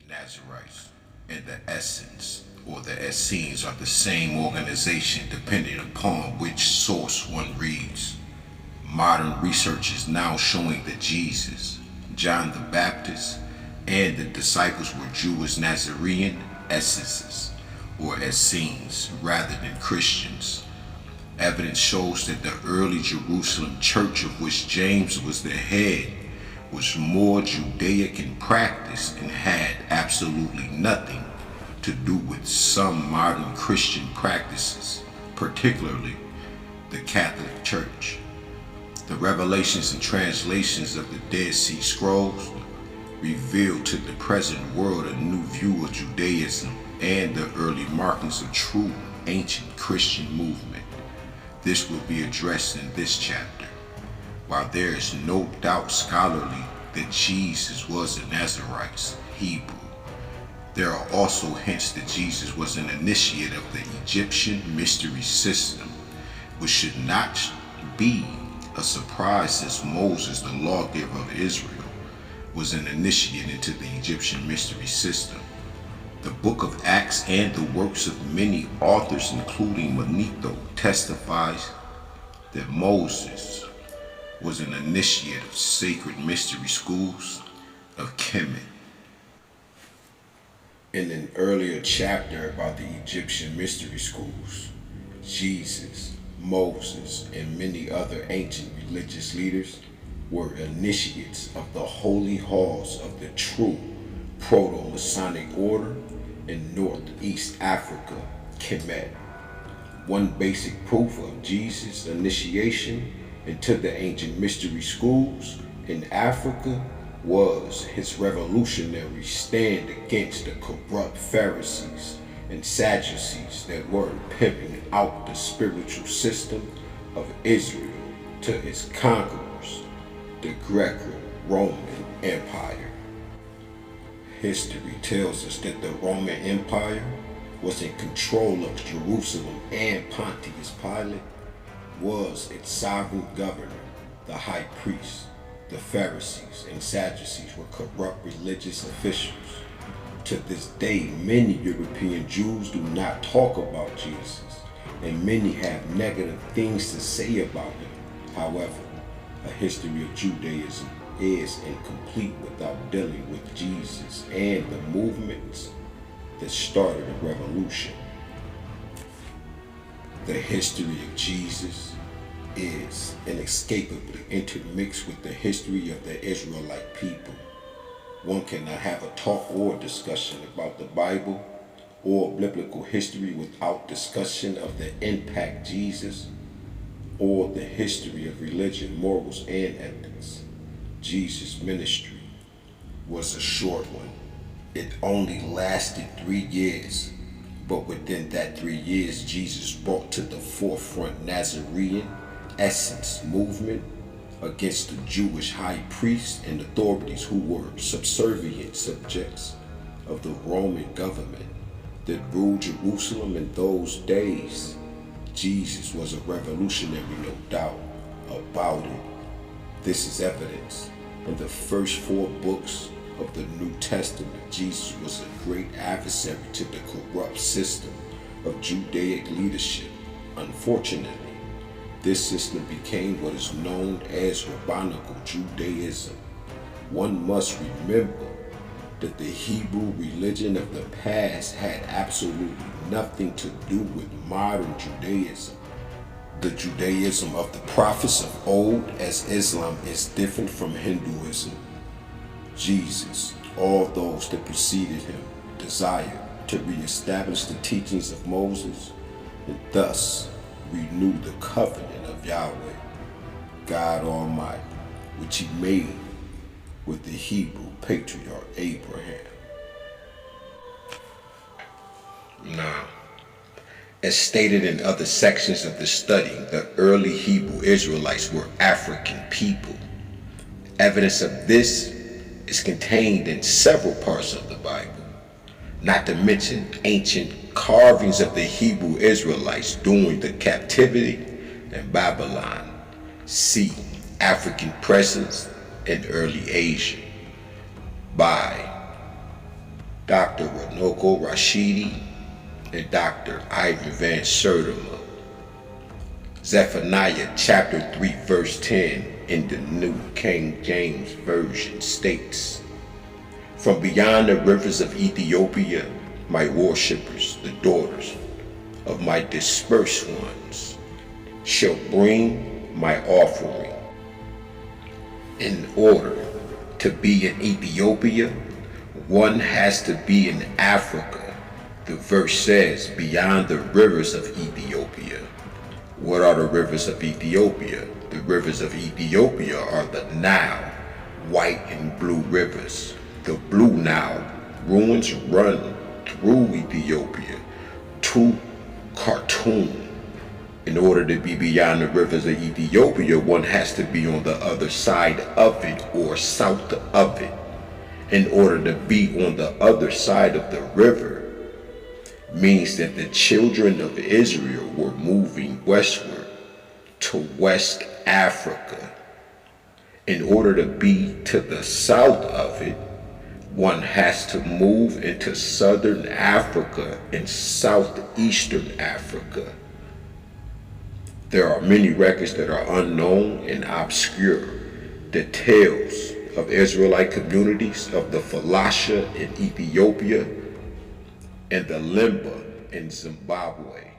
Nazarites and the Essens or the Essenes are the same organization depending upon which source one reads. Modern research is now showing that Jesus, John the Baptist, and the disciples were Jewish Nazarene Essenes or Essenes rather than Christians. Evidence shows that the early Jerusalem church, of which James was the head, was more Judaic in practice and had absolutely nothing to do with some modern Christian practices, particularly the Catholic Church. The revelations and translations of the Dead Sea Scrolls reveal to the present world a new view of Judaism and the early markings of true ancient Christian movement. This will be addressed in this chapter. While there is no doubt scholarly that Jesus was a Nazarite Hebrew, there are also hints that Jesus was an initiate of the Egyptian mystery system, which should not be a surprise since Moses, the lawgiver of Israel, was an initiate into the Egyptian mystery system. The book of Acts and the works of many authors, including Manetho, testifies that Moses was an initiate of sacred mystery schools of Kemet. In an earlier chapter about the Egyptian mystery schools, Jesus, Moses, and many other ancient religious leaders were initiates of the holy halls of the true Proto-Masonic order in Northeast Africa, Kemet. One basic proof of Jesus' initiation into the ancient mystery schools in Africa was his revolutionary stand against the corrupt Pharisees and Sadducees that were pimping out the spiritual system of Israel to its conquerors, the Greco-Roman Empire. History tells us that the Roman Empire was in control of Jerusalem, and Pontius Pilate was its sovereign governor. The high priests, the Pharisees, and Sadducees were corrupt religious officials. To this day, many European Jews do not talk about Jesus, and many have negative things to say about him. However, a history of Judaism is incomplete without dealing with Jesus and the movements that started the revolution. The history of Jesus is inescapably intermixed with the history of the Israelite people. One cannot have a talk or discussion about the Bible or biblical history without discussion of the impact Jesus or the history of religion, morals, and ethics. Jesus' ministry was a short one. It only lasted 3 years, but within that 3 years, Jesus brought to the forefront Nazarene Essence movement against the Jewish high priests and authorities who were subservient subjects of the Roman government that ruled Jerusalem in those days. Jesus was a revolutionary, no doubt about it. This is evidence in the first 4 books of the New Testament. Jesus was a great adversary to the corrupt system of Judaic leadership. Unfortunately, this system became what is known as rabbinical Judaism. One must remember that the Hebrew religion of the past had absolutely nothing to do with modern Judaism. The Judaism of the prophets of old, as Islam, is different from Hinduism. Jesus, all those that preceded him, desired to reestablish the teachings of Moses and thus renew the covenant of Yahweh, God Almighty, which he made with the Hebrew patriarch Abraham. Now, as stated in other sections of the study, the early Hebrew Israelites were African people. Evidence of this is contained in several parts of the Bible, not to mention ancient carvings of the Hebrew Israelites during the captivity in Babylon. See African presence in early Asia by Dr. Runoko Rashidi, and Dr. Ivan Van Sertima. Zephaniah chapter 3 verse 10 in the New King James Version states, "From beyond the rivers of Ethiopia, my worshippers, the daughters of my dispersed ones, shall bring my offering." In order to be in Ethiopia, one has to be in Africa. The verse says, beyond the rivers of Ethiopia. What are the rivers of Ethiopia? The rivers of Ethiopia are the Nile, white and blue rivers. The blue Nile ruins run through Ethiopia to Khartoum. In order to be beyond the rivers of Ethiopia, one has to be on the other side of it or south of it. In order to be on the other side of the river means that the children of Israel were moving westward to West Africa. In order to be to the south of it, one has to move into southern Africa and southeastern Africa. There are many records that are unknown and obscure. The tales of Israelite communities of the Falasha in Ethiopia and the Limba in Zimbabwe.